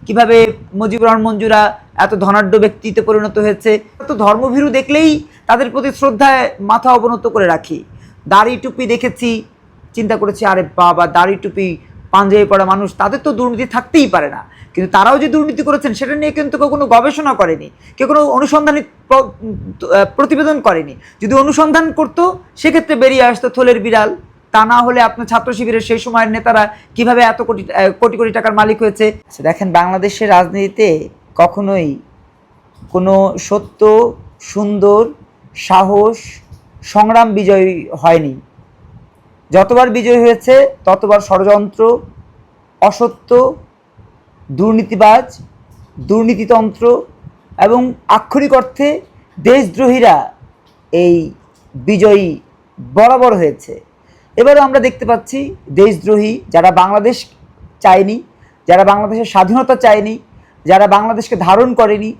কিভাবে মুজিবুর রহমান মঞ্জুরা এত ধনাঢ্য ব্যক্তিতে পরিণত হয়েছে। তো ধর্মভীরু দেখলেই তাদের প্রতি শ্রদ্ধায় মাথা অবনত করে রাখি। দাড়ি টুপি দেখেছি, চিন্তা করেছি আরে বাবা, দাড়ি টুপি পাঞ্জাবি পড়া মানুষ, তাদের তো দুর্নীতি থাকতেই পারে না। কিন্তু তারাও যে দুর্নীতি করেছেন সেটা নিয়ে কিন্তু কেউ কোনো গবেষণা করেনি, কেউ কোনো অনুসন্ধানী প্রতিবেদন করেনি। যদি অনুসন্ধান করতো সেক্ষেত্রে বেরিয়ে আসতো থলের বিড়াল। তা না হলে আপনার ছাত্র শিবিরের সেই সময়ের নেতারা কিভাবে এত কোটি কোটি কোটি টাকার মালিক হয়েছে। দেখেন, বাংলাদেশের রাজনীতিতে কখনোই কোনো সত্য, সুন্দর, সাহস, সংগ্রাম বিজয়ী হয়নি। যতবার বিজয় হয়েছে ততবার ষড়যন্ত্র, অসত্য, দুর্নীতিবাজ, দুর্নীতিতন্ত্র এবং আক্ষরিক অর্থে দেশদ্রোহীরা এই বিজয়ী বরাবর হয়েছে। এবারও আমরা দেখতে পাচ্ছি দেশদ্রোহী যারা বাংলাদেশ চায়নি, যারা বাংলাদেশের স্বাধীনতা চায়নি, যারা বাংলাদেশকে ধারণ করেনি,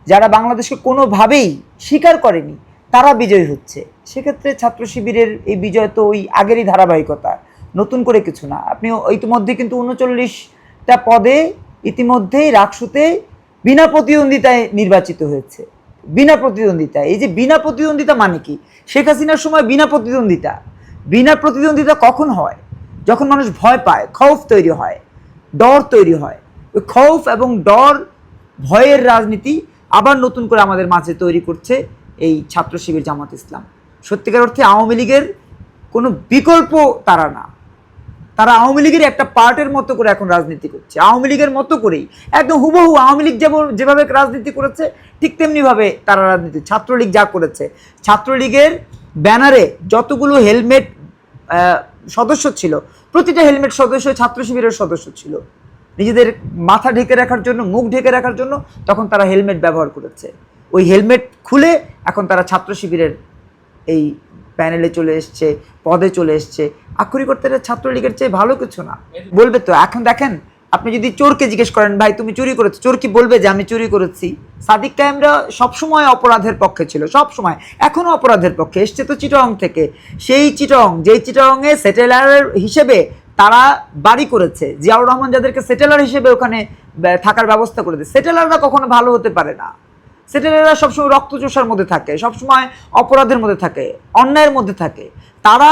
যারা বাংলাদেশকে কোনোভাবেই স্বীকার করেনি, তারা বিজয়ী হচ্ছে। সেক্ষেত্রে ছাত্র শিবিরের এই বিজয় তো ওই আগেরই ধারাবাহিকতা, নতুন করে কিছু না। আপনি ইতিমধ্যে কিন্তু 39টা পদে ইতিমধ্যেই রাকসুতে বিনা প্রতিদ্বন্দ্বিতায় নির্বাচিত হয়েছে। বিনা প্রতিদ্বন্দ্বিতা, এই যে বিনা প্রতিদ্বন্দ্বিতা মানে কি? শেখ হাসিনার সময় বিনা প্রতিদ্বন্দ্বিতা। বিনা প্রতিদ্বন্দ্বিতা কখন হয়? যখন মানুষ ভয় পায়, খৌফ তৈরি হয়, ডর তৈরি হয়। ওই খৌফ এবং ডর, ভয়ের রাজনীতি আবার নতুন করে আমাদের মাঝে তৈরি করছে এই ছাত্র শিবির জামাত ইসলাম। সত্যিকার অর্থে আওয়ামী লীগের কোনো বিকল্প তারা না। তারা আওয়ামী লীগের একটা পার্টের মতো করে এখন রাজনীতি করছে, আওয়ামী লীগের মতো করেই, একদম হুবহু আওয়ামী লীগ যেভাবে রাজনীতি করেছে ঠিক তেমনিভাবে তারা রাজনীতি। ছাত্রলীগ যা করেছে, ছাত্রলীগের ব্যানারে যতগুলো হেলমেট সদস্য ছিল, প্রতিটা হেলমেট সদস্য ছাত্র শিবিরের সদস্য ছিল। নিজেদের মাথা ঢেকে রাখার জন্য, মুখ ঢেকে রাখার জন্য তখন তারা হেলমেট ব্যবহার করেছে। ওই হেলমেট খুলে এখন তারা ছাত্র শিবিরের এই প্যানেলে চলে এসছে, পদে চলে এসছে। আক্ষরিক অর্থে ছাত্রলীগের চেয়ে ভালো কিছু না। বলবে তো। এখন দেখেন, আপনি যদি চোরকে জিজ্ঞেস করেন, ভাই তুমি চুরি করেছো, চোর কি বলবে যে আমি চুরি করেছি? সাদিক কায়েমরা সবসময় অপরাধের পক্ষে ছিল, সবসময়, এখনো অপরাধের পক্ষে। এসছে তো চিটং থেকে, সেই চিটং, যেই চিটংয়ে সেটেলার হিসেবে তারা বাড়ি করেছে। জিয়াউর রহমান যাদেরকে সেটেলার হিসেবে ওখানে থাকার ব্যবস্থা করে দেয়, সেটেলাররা কখনো ভালো হতে পারে না। সেটেলাররা সবসময় রক্তচোষার মধ্যে থাকে, সবসময় অপরাধের মধ্যে থাকে, অন্যায়ের মধ্যে থাকে। তারা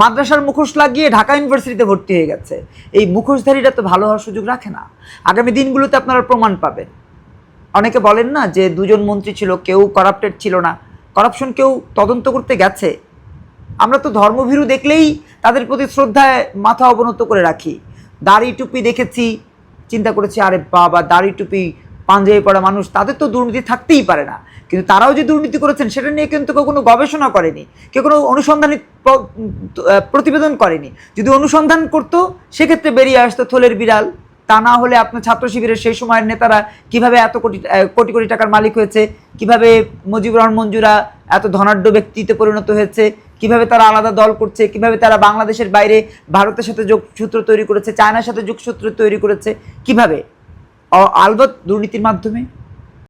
মাদ্রাসার মুখোশ লাগিয়ে ঢাকা ইউনিভার্সিটিতে ভর্তি হয়ে গেছে। এই মুখোশধারীরা তো ভালো হওয়ার সুযোগ রাখে না। আগামী দিনগুলোতে আপনারা প্রমাণ পাবেন। অনেকে বলেন না যে দুজন মন্ত্রী ছিল, কেউ করাপ্টেড ছিল না, করাপশন কেউ তদন্ত করতে গেছে। আমরা তো ধর্মভীরু দেখলেই তাদের প্রতি শ্রদ্ধায় মাথা অবনত করে রাখি। দাড়ি টুপি দেখেছি, চিন্তা করেছি আরে বাবা, দাড়ি টুপি পাঞ্জাবি পড়া মানুষ, তাদের তো দুর্নীতি থাকতেই পারে না। কিন্তু তারাও যে দুর্নীতি করেছেন সেটা নিয়ে কিন্তু কেউ কোনো গবেষণা করেনি, কেউ কোনো অনুসন্ধানী প্রতিবেদন করেনি। যদি অনুসন্ধান করতো সেক্ষেত্রে বেরিয়ে আসতো থলের বিড়াল। তা না হলে আপনার ছাত্র শিবিরের সেই সময়ের নেতারা কিভাবে এত কোটি কোটি টাকার মালিক হয়েছে, কিভাবে মুজিবুর রহমান মঞ্জুরা এত ধনাঢ্য ব্যক্তিতে পরিণত হয়েছে, কিভাবে তারা আলাদা দল করছে, কিভাবে তারা বাংলাদেশের বাইরে ভারতের সাথে যোগসূত্র তৈরি করেছে, চায়নার সাথে যোগসূত্র তৈরি করেছে, কিভাবে? আলবৎ দুর্নীতির মাধ্যমে।